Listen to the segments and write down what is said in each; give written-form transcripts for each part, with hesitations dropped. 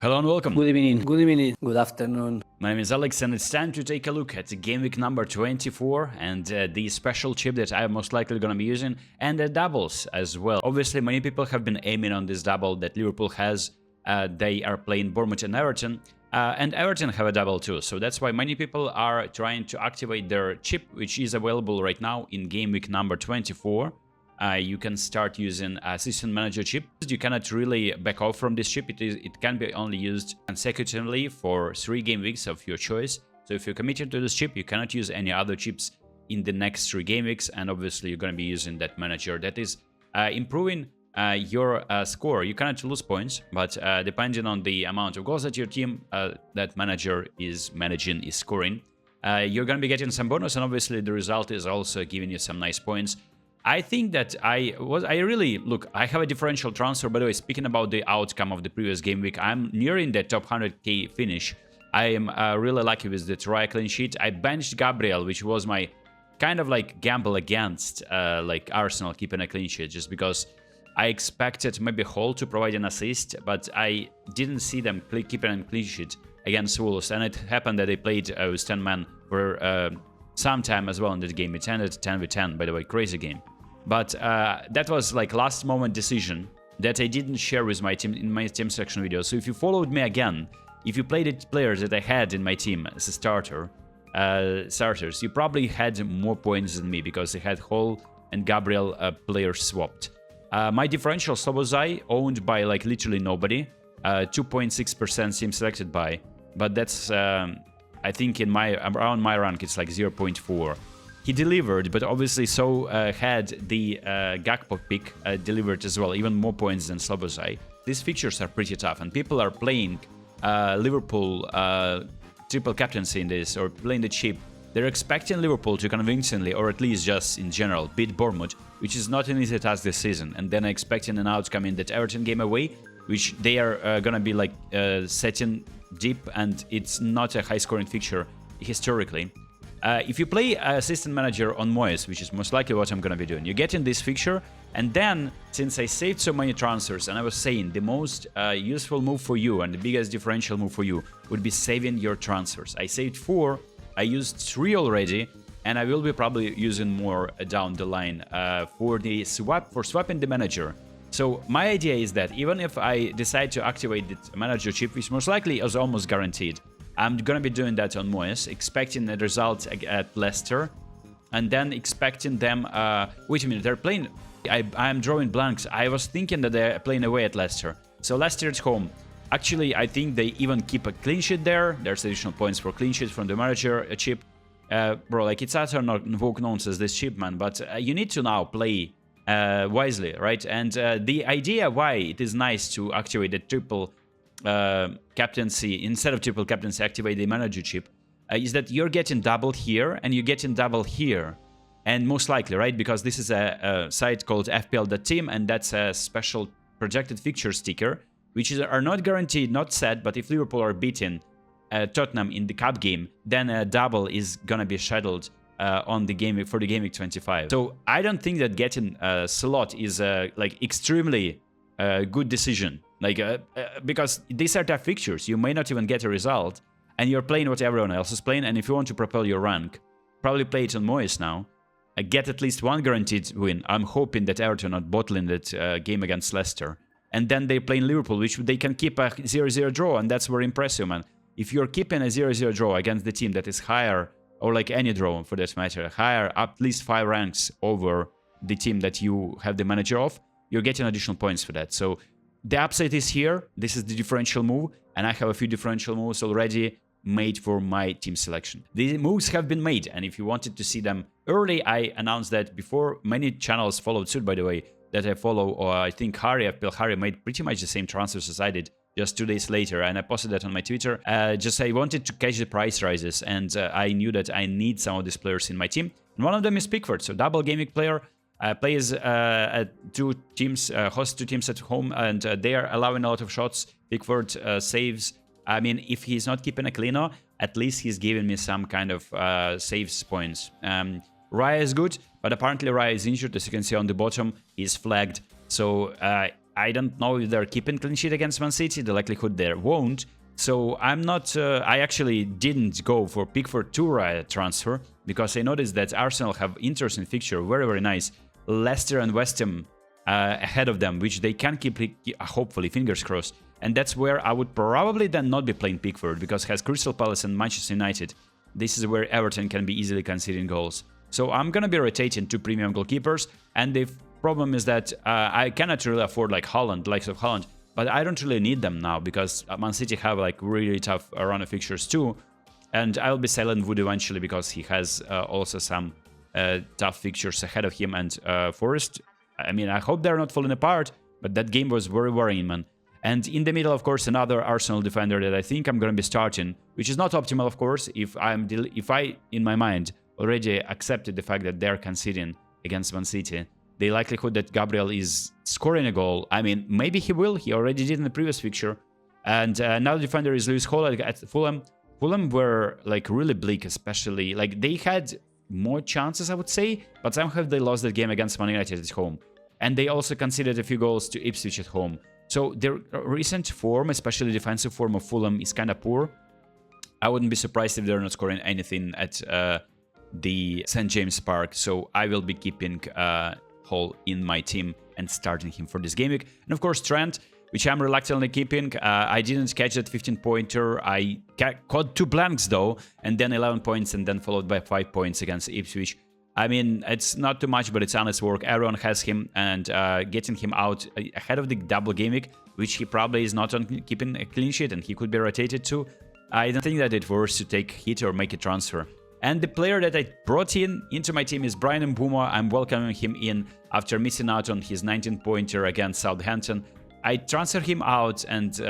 Hello and welcome. Good evening, good afternoon. My name is Alex and it's time to take a look at the game week number 24 and the special chip that I'm most likely going to be using and the doubles as well. Obviously, many people have been aiming on this double that Liverpool has. They are playing Bournemouth and Everton have a double too. So that's why many people are trying to activate their chip, which is available right now in game week number 24. You can start using Assistant Manager chip. You cannot really back off from this chip. It can be only used consecutively for 3 game weeks of your choice. So if you're committed to this chip, you cannot use any other chips in the next 3 game weeks. And obviously, you're going to be using that manager that is improving your score. You cannot lose points, but depending on the amount of goals that your team, that manager is managing, is scoring, you're going to be getting some bonus. And obviously, the result is also giving you some nice points. I think that I have a differential transfer. By the way, speaking about the outcome of the previous game week, I'm nearing the top 100k finish. I am really lucky with the try clean sheet. I benched Gabriel, which was my kind of like gamble against like Arsenal keeping a clean sheet, just because I expected maybe Hall to provide an assist, but I didn't see them keeping a clean sheet against Wolves. And it happened that they played with 10 men for some time as well in that game. It ended 10v10, by the way, crazy game. But that was like last moment decision that I didn't share with my team in my team selection video. So if you followed me again, if you played the players that I had in my team as a starters, you probably had more points than me because I had Hall and Gabriel players swapped. My differential Slobozai owned by like literally nobody, 2.6% team selected by, but that's I think in around my rank it's like 0.4. He delivered, but obviously so had the Gakpo pick delivered as well, even more points than Slobozai. These fixtures are pretty tough, and people are playing Liverpool triple captaincy in this, or playing the chip. They're expecting Liverpool to convincingly, or at least just in general, beat Bournemouth, which is not an easy task this season, and then expecting an outcome in that Everton game away, which they are gonna be like setting deep, and it's not a high-scoring fixture historically. If you play Assistant Manager on Moyes, which is most likely what I'm going to be doing, you get in this fixture, and then, since I saved so many transfers, and I was saying the most useful move for you and the biggest differential move for you would be saving your transfers. I saved 4, I used 3 already, and I will be probably using more down the line for swapping the manager. So my idea is that even if I decide to activate the manager chip, which most likely is almost guaranteed, I'm gonna be doing that on Moyes, expecting the result at Leicester, and then expecting them. Wait a minute, they're playing. I'm drawing blanks. I was thinking that they're playing away at Leicester. So Leicester at home. Actually, I think they even keep a clean sheet there. There's additional points for clean sheet from the manager chip. Bro, like it's utter vogue nonsense, this chip, man. But you need to now play wisely, right? And the idea why it is nice to activate the triple captaincy, instead of triple captaincy, activate the manager chip, is that you're getting double here and you're getting double here. And most likely, right? Because this is a site called FPL.team, and that's a special projected fixture sticker, which are not guaranteed, not set, but if Liverpool are beating Tottenham in the cup game, then a double is gonna be scheduled on the game for the game week 25. So I don't think that getting a slot is like extremely good decision. Like because these are tough fixtures, you may not even get a result, and you're playing what everyone else is playing. And if you want to propel your rank, probably play it on Moyes now. Get at least one guaranteed win. I'm hoping that Everton are bottling that game against Leicester, and then they play in Liverpool, which they can keep a 0-0 draw, and that's very impressive, man. If you're keeping a 0-0 draw against the team that is higher, or like any draw for that matter, higher at least 5 ranks over the team that you have the manager of, you're getting additional points for that. So the upside is here. This is the differential move, and I have a few differential moves already made for my team selection. The moves have been made, and if you wanted to see them early, I announced that before. Many channels followed suit, by the way, that I follow, or I think FPL Harry made pretty much the same transfers as I did just 2 days later, and I posted that on my Twitter. Just I wanted to catch the price rises, and I knew that I need some of these players in my team, and one of them is Pickford, so double game week player. Plays at 2 teams, hosts 2 teams at home, and they are allowing a lot of shots. Pickford saves. I mean, if he's not keeping a cleaner, at least he's giving me some kind of saves points. Raya is good, but apparently Raya is injured. As you can see on the bottom, he's flagged. So I don't know if they're keeping clean sheet against Man City. The likelihood they won't. So I'm not. I actually didn't go for Pickford to transfer because I noticed that Arsenal have interesting fixture, very nice. Leicester and West Ham ahead of them, which they can keep, hopefully, fingers crossed. And that's where I would probably then not be playing Pickford because has Crystal Palace and Manchester United. This is where Everton can be easily conceding goals. So I'm gonna be rotating 2 premium goalkeepers, and the problem is that I cannot really afford like Haaland, likes of Haaland. But I don't really need them now because Man City have like really tough run of fixtures too. And I'll be selling Wood eventually because he has also some tough fixtures ahead of him. And Forest, I mean, I hope they're not falling apart, but that game was very worrying, man. And in the middle, of course, another Arsenal defender that I think I'm going to be starting, which is not optimal, of course, if I, in my mind, already accepted the fact that they're conceding against Man City. The likelihood that Gabriel is scoring a goal, I mean, maybe he will. He already did in the previous fixture. And another defender is Lewis Hall at Fulham. Fulham were like really bleak, especially. Like they had more chances, I would say, but somehow they lost that game against Man United at home. And they also conceded a few goals to Ipswich at home. So their recent form, especially defensive form of Fulham, is kind of poor. I wouldn't be surprised if they're not scoring anything at the St. James Park. So I will be keeping Hall in my team and starting him for this game week. And of course Trent, which I'm reluctantly keeping. I didn't catch that 15-pointer. I caught 2 blanks though, and then 11 points, and then followed by 5 points against Ipswich. I mean, it's not too much, but it's honest work. Everyone has him, and getting him out ahead of the double game week, which he probably is not on keeping a clean sheet, and he could be rotated to. I don't think that it's worth to take hit or make a transfer. And the player that I brought into my team is Brian Mbeumo. I'm welcoming him in after missing out on his 19-pointer against Southampton. I transferred him out, and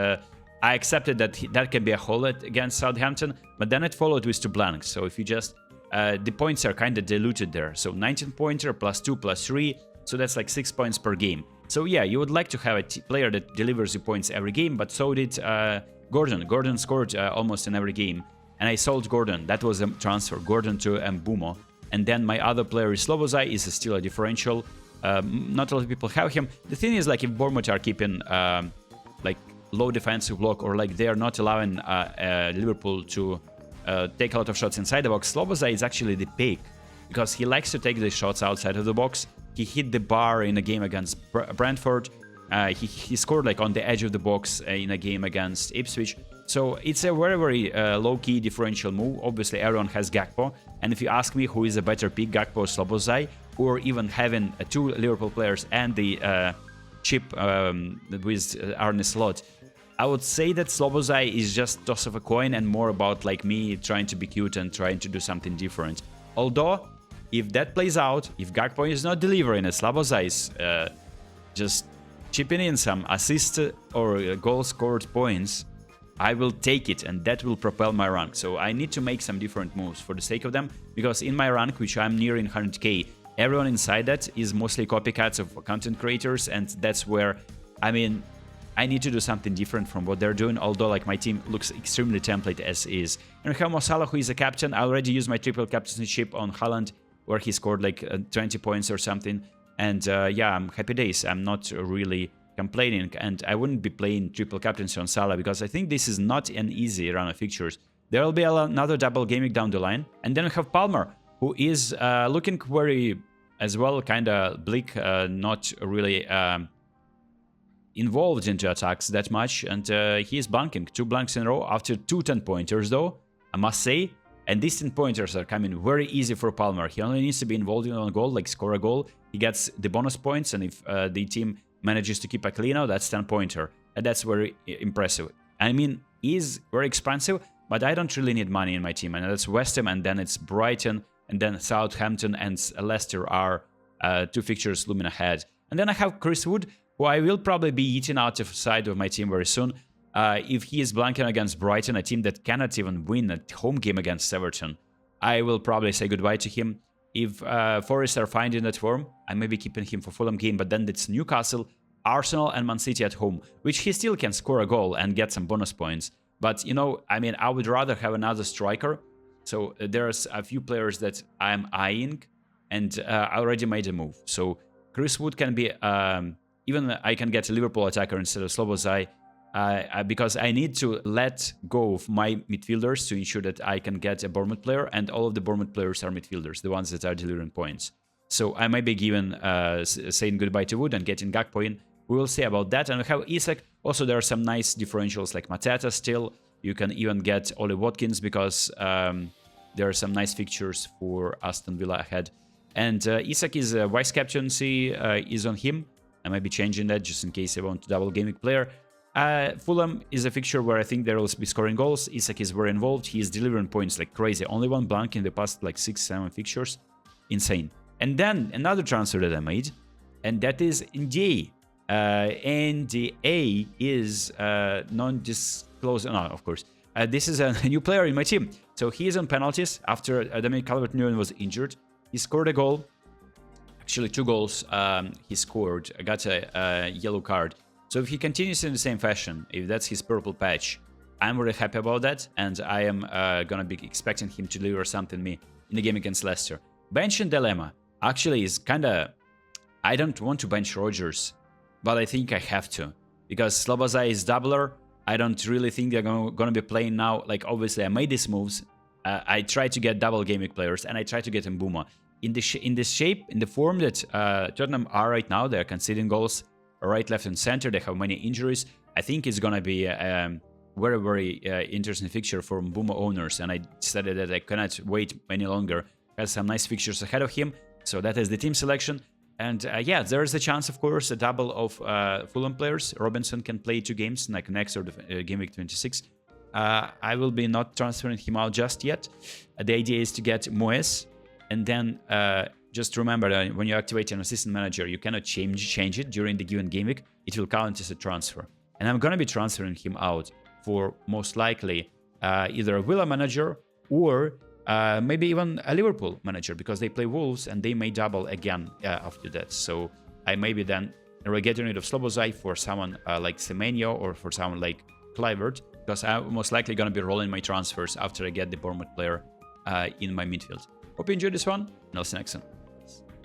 I accepted that that can be a hole against Southampton, but then it followed with 2 blanks. So if you just... the points are kind of diluted there. So 19-pointer plus 2 plus 3, so that's like 6 points per game. So yeah, you would like to have a player that delivers you points every game, but so did Gordon. Gordon scored almost in every game. And I sold Gordon. That was a transfer. Gordon to Mbeumo. And then my other player is Slobozai. Is still a differential. Not a lot of people have him. The thing is, like, if Bournemouth are keeping like low defensive block, or like they are not allowing Liverpool to take a lot of shots inside the box, Slobozai is actually the pick because he likes to take the shots outside of the box. He hit the bar in a game against Brentford. He scored like on the edge of the box in a game against Ipswich. So it's a very low-key differential move. Obviously, everyone has Gakpo. And if you ask me who is a better pick, Gakpo or Slobozai, or even having 2 Liverpool players and the chip with Arne Slot, I would say that Slobozai is just toss of a coin and more about like me trying to be cute and trying to do something different. Although, if that plays out, if Gakpo is not delivering and Slobozai is just chipping in some assist or goal scored points, I will take it, and that will propel my rank. So I need to make some different moves for the sake of them, because in my rank, which I'm nearing 100k, everyone inside that is mostly copycats of content creators, and that's where, I mean, I need to do something different from what they're doing, although like my team looks extremely template as is. And we have Mo Salah, who is a captain. I already used my triple captainship on Haaland, where he scored like 20 points or something. And yeah, I'm happy days. I'm not really complaining, and I wouldn't be playing triple captaincy on Salah because I think this is not an easy run of fixtures. There will be another double game week down the line. And then we have Palmer, who is looking very, as well, kind of bleak, not really involved into attacks that much, and he is blanking 2 blanks in a row after 2 10-pointers though, I must say. And these 10-pointers are coming very easy for Palmer. He only needs to be involved in a goal, like score a goal. He gets the bonus points, and if the team manages to keep a clean out, that's 10-pointer. And that's very impressive. I mean, he's very expensive, but I don't really need money in my team. And that's West Ham, and then it's Brighton, and then Southampton and Leicester are 2 fixtures looming ahead. And then I have Chris Wood, who I will probably be eating out of side of my team very soon. If he is blanking against Brighton, a team that cannot even win a home game against Everton, I will probably say goodbye to him. If Forest are finding that form, I may be keeping him for Fulham game, but then it's Newcastle, Arsenal and Man City at home, which he still can score a goal and get some bonus points. But, you know, I mean, I would rather have another striker. So there's a few players that I'm eyeing, and I already made a move. So Chris Wood can be even I can get a Liverpool attacker instead of Slobozai, because I need to let go of my midfielders to ensure that I can get a Bournemouth player, and all of the Bournemouth players are midfielders, the ones that are delivering points. So I might be given saying goodbye to Wood and getting Gakpo in. We will see about that. And we have Isak. Also, there are some nice differentials like Mateta still. You can even get Oli Watkins because there are some nice fixtures for Aston Villa ahead. And Isak is vice captaincy is on him. I might be changing that just in case I want to double Gameweek player. Fulham is a fixture where I think there will be scoring goals. Isak is very involved. He is delivering points like crazy. Only one blank in the past like 6-7 fixtures. Insane. And then another transfer that I made, and that is NDA. NDA is non-disclosed. No, of course. This is a new player in my team. So he is on penalties after Dominic Calvert-Lewin was injured. He scored a goal. Actually, 2 goals he scored. I got a yellow card. So if he continues in the same fashion, if that's his purple patch, I'm really happy about that. And I am going to be expecting him to deliver something me in the game against Leicester. Bench and dilemma. Actually, is kind of... I don't want to bench Rodgers, but I think I have to. Because Slobozai is doubler. I don't really think they're going to be playing now. Like, obviously, I made these moves. I tried to get double Gameweek players, and I tried to get Mbuma. In the form that Tottenham are right now, they're conceding goals right, left, and center. They have many injuries. I think it's going to be a very, very interesting fixture for Mbuma owners, and I decided that I cannot wait any longer. Has some nice fixtures ahead of him. So that is the team selection. And yeah, there is a chance, of course, a double of Fulham players. Robinson can play 2 games, like next or the game week 26. I will be not transferring him out just yet. The idea is to get Moyes. And then just remember that when you activate an assistant manager, you cannot change it during the given game week. It will count as a transfer. And I'm going to be transferring him out for most likely either a Villa manager or maybe even a Liverpool manager, because they play Wolves and they may double again after that. So I may be then getting rid of Slobozai for someone like Semenyo or for someone like Kluivert, because I'm most likely going to be rolling my transfers after I get the Bournemouth player in my midfield. Hope you enjoyed this one, and I'll see you next time.